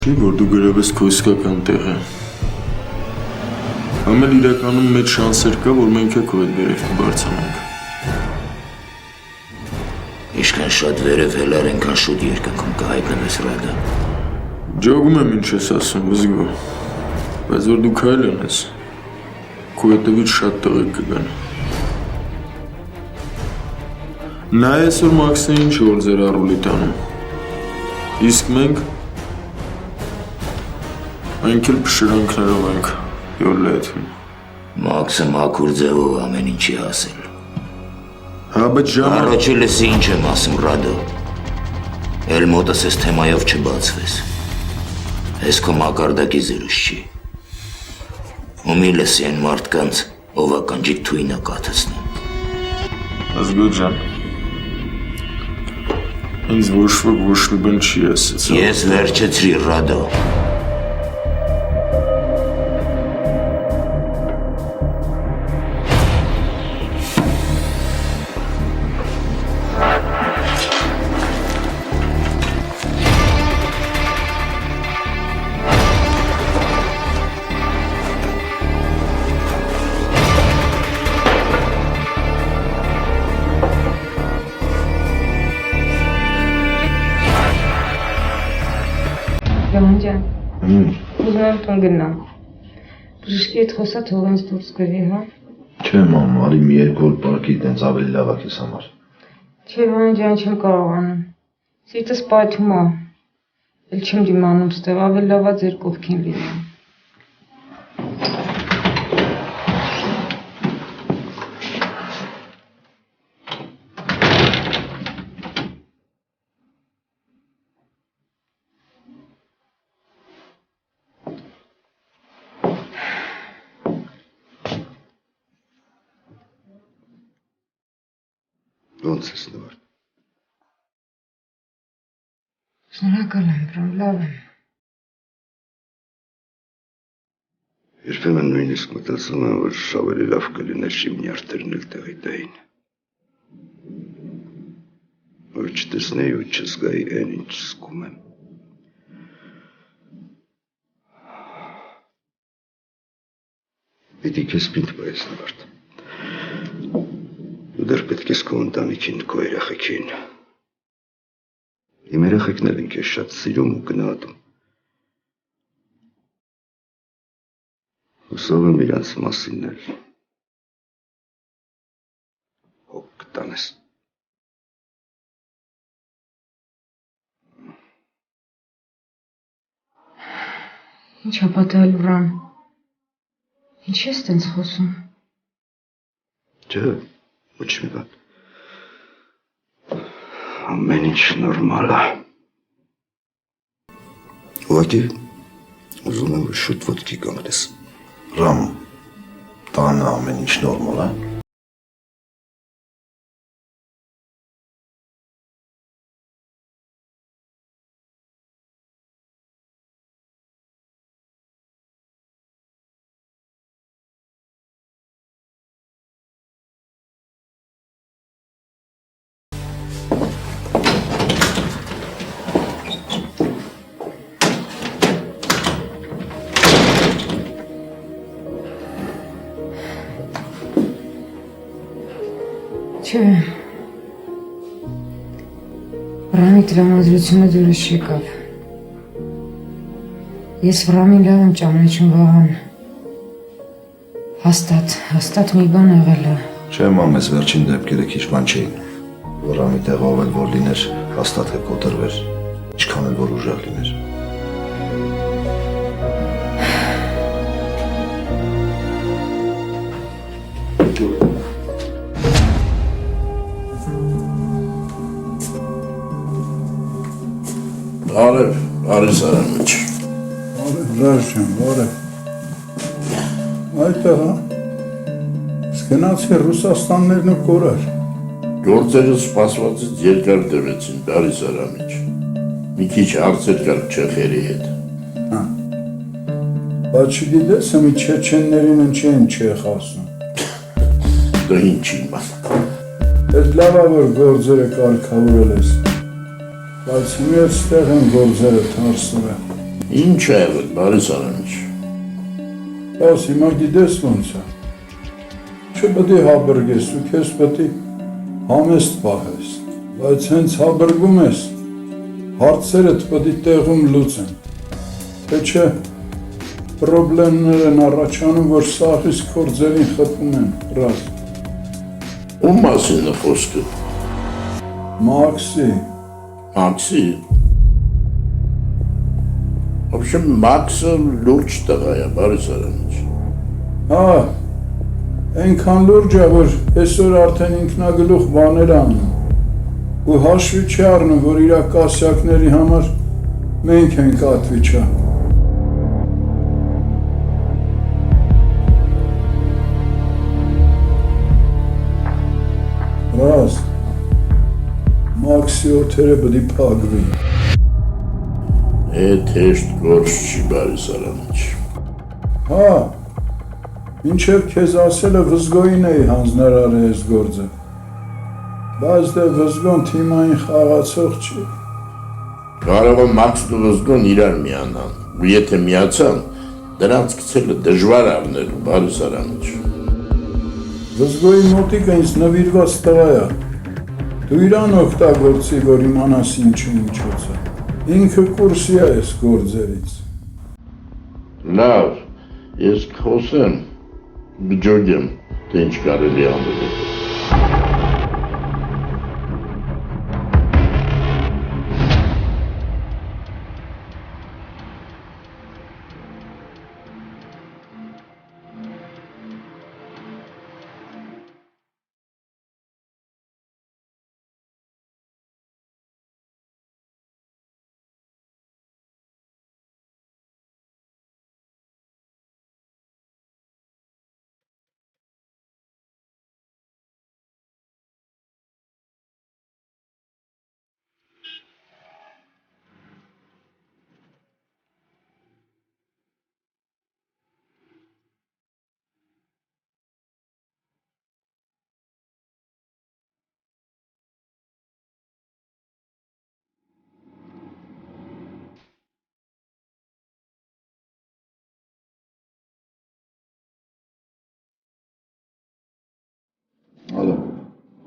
Չի, որ դու գրևես քո իսկական տեղը։ Ամեն իրականում մեծ շանսեր կա, որ մենք է քո հետ վերև կբարձանանք։ Ինչքան շատ վերև հելար, այնքան շուտ երկնքում կհայտնվես Ռադա։ Ջոգում եմ ինչ ես ասում, վզգո, բայց որ դու քայլ անես, քո հետևից շատ տղեկ կգան։ Նա այսօր Մաքսը ինչ որ ձեր առուլի տանում, իսկ մենք Մենք էլ փշրանքներով ենք յոլլեթին։ Մաքսը մաքուր ձևով ամեն ինչի ասել։ Հա, բայց ժամանակ… Առաջի լսի ինչ եմ ասում, Ռադո։ Էլ մոտս ես թեմայով չբացվես։ Ես քո մակարդակի զրույց չի։ Ու մի լսի այն մարդկանց, ով ականջի թույնը կաթեցնեմ։ Ազգո ջան, ինձ ոչ մի բան չի ասեցա։ Ես վերջեցրի, Ռադո։ Ջան, ուզում եմ տուն գնամ։ Բժշկի հետ խոսա թող ինձ դուրս գրի, հա։ Չէ, մամ, արի մի երկու օր պարկի տենց ավելի լավ է քեզ համար։ Չէ, Վան ջան, չեմ կարողանում։ Սիրտս պայթում է։ Էլ չեմ դիմանում ստեղ, ավելի լավ է ձեր կողքին լինեմ։ Ոնց ես նվար։ Շնորհակալ եմ, Վրան, լավ եմ։ Երբեմն նույնիսկ մտածում եմ, որ ավելի լավ կլիներ շիմնյարդերն էլ տեղի տային։ Որ չտեսնեի ու չզգայի այն, ինչ զգում եմ։ Պիտի քեզ պինդ պայես նվարդ։ Դու դեռ պետք ես քո ընտանիքին, քո երեխեքին։ Իմ երեխեքն էլ են քեզ շատ սիրում ու գնահատում։ Հուսով եմ իրանց մասին էլ հոգ կտանես։ Ինչ է պատահել, Վրան։ Ինչ ես տենց խոսում։ Չէ, ոչ մի բան։ Ամեն ինչ նորմալ է։ Ուղղակի ուզում եմ, որ շուտ ոտքի կանգնես։ Ռամ, տանը ամեն ինչ նորմալ է։ Չէ, Վրամի տրամադրությունը դուրս չեկավ։ Ես Վրամին լավ եմ ճանաչում, Վաղան։ Հաստատ մի բան եղել է։ Չէ, մամ, ես վերջին դեպքերը քիչ բան չէին։ Վրամի տեղով էլ որ լիներ, հաստատ կկոտրվեր, ինչքան էլ որ ուժեղ լիներ։ Արև, արի Սարամիչ։ Արև, Ռաշան, արև։ Այդտեղ, հա, գնացի Ռուսաստաններն ու կորար։ Գործերը սպասվածից երկար տևեցին, արի Սարամիչ։ Մի քիչ հարցեր կար չեխերի հետ։ Հա, բայց չգիտես, մի չեչեններին ինչ են չեխ ասում։ Դա ինչ իմաց։ Այդ լավ է, որ գործերը կարգավորել ես, բայց մի այստեղ են գործերը թարսում են։ Ինչ է եղել, բարի Սարամիչ։ Բաս հիմա գիտես ոնց է։ Չպետք է հաբրգես ու քեզ պետք է համեստ պահես, բայց հենց հաբրգում ես, հարցերդ պետք է տեղում լուծեն, թե չէ պրոբլեմներ են առաջանում, որ սաղ իսկ գործերին խփում են, ռազ։ Ում մասին է խոսքը։ Մաքսի, Մաքսի։ Вообще Մաքսը լուրջ տղա է, բարի Սարամիչ։ հա, այնքան լուրջ է, որ այսօր արդեն ինքնագլուխ բաներ անում ու հաշվի չի առնում, որ իր կասյակների համար մենք ենք ատվիչա։ Ռազ, Մաքսի օթերը պետք է փակվի։ Հեշտ գործ չի, բարի Սարամիչ։ Հա, մինչև քեզ ասելը վզգոյին էի հանձնարարել այս գործը, բայց դե վզգոն թիմային խաղացող չի։ Կարող է Մաքսն ու Վզգոն իրար միանան, ու եթե միացան, դրանց գցելը դժվար առնել, բարի Սարամիչ։ Վզգոյի մոտիկը ինձ նվիրված տղա է, դու իրան օգտագործի, որ իմանաս ինչը ինչոց է, ինքը կուրսի է այս գործերից։ Լավ, ես կխոսեմ, բջոգեմ, թե ինչ կարելի անել։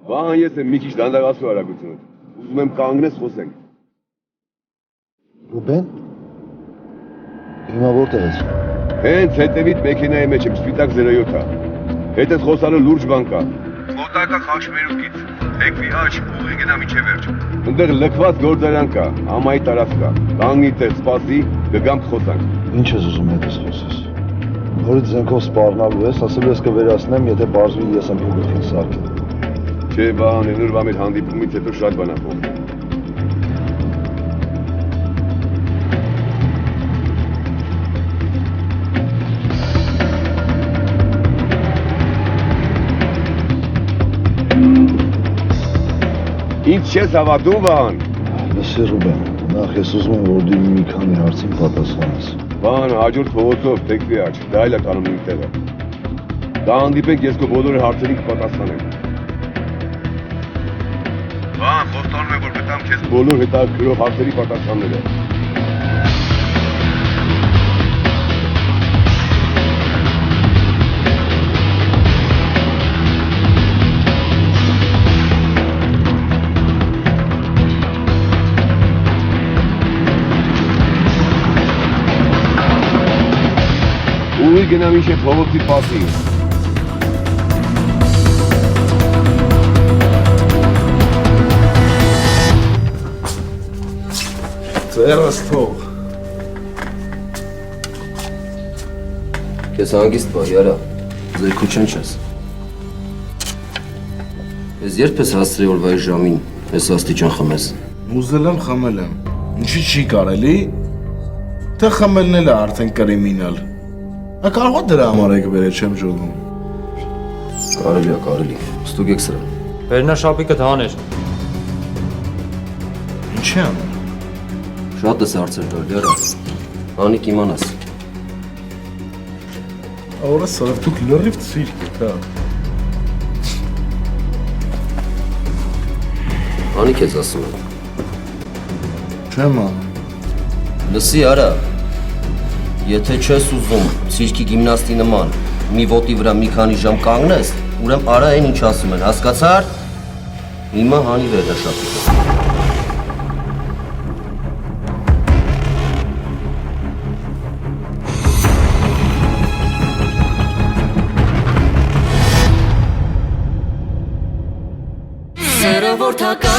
Վահան, ես եմ մի քիչ դանդաղացու արագությունով, ուզում եմ կանգնես խոսենք։ Ռուբեն, հիմա որտեղ ես։ Հենց հետևիդ մեքենայի մեջ եմ, սպիտակ 07-ը։ Հետս խոսալու լուրջ բան կա։ Մոտակա խաչմերուկից, թեքվի աչ, ուղի գնա միջև վերջ։ Ընդեղ լքված գործարան կա, ամայի տարածք կա, կանգնի տեղ սպասի, կգամ կխոսանք։ Ինչ ես ուզում հետս խոսես։ Նորից զենքով սպառնալու ես, ասել ես կվերացնեմ, եթե բարձրի ես եմ գլխին սարքել։ Չէ, Վահան, նոր մեր հանդիպումից հետո շատ բան ա փոխվել։ Ինչ չես հավատում, Վահան։ Լսի Ռուբեն, նախ ես ուզում եմ, որ դու մի քանի հարցին պատասխանես։ Վահան, հաջորդ փողոցով թեքվի աչ, դա էլ է կանում նույն տեղը։ Դա հանդիպենք, ես քո բոլոր հարցերին կպատասխանեմ։ Վահան, խոստանում եմ, որ գտամ քեզ բոլոր հետաքրքրող հարցերի պատասխանները։ Ուղի գնամ ինչ է փողոցի պասի։ Ձերս թող։ Քեզ հանգիստ բարի արա, ձերքու չեն չես։ Ես երբ ես հասցրի օրվա այս ժամին, ես աստիճան խմես։ Ուզել եմ խմել եմ, ինչի չի կարելի, թե խմելն էլ է արդեն կրիմինալ։ Կարող է դրա համար եք բերել չեմ ժողում։ Կարելի է, կարելի, ստուգեք սրա։ Վերնա շապիկը հաներ։ Ինչ է անում։ Շատ ես հարցեր տալի արա, անիկ իմանաս։ Աուրա սարավ դուք լրիվ ցիրկ եք, հա։ Անիկ ես ասում եմ։ Չեմ անում։ Լսի արա, Եթե չես ուզում ցիրկի գիմնաստի նման մի ոտի վրա մի քանի ժամ կանգնես, ուրեմն արա այն ինչ ասում են, հասկացար։ Հիմա հանի վերնաշապիկը։ Սերը որդական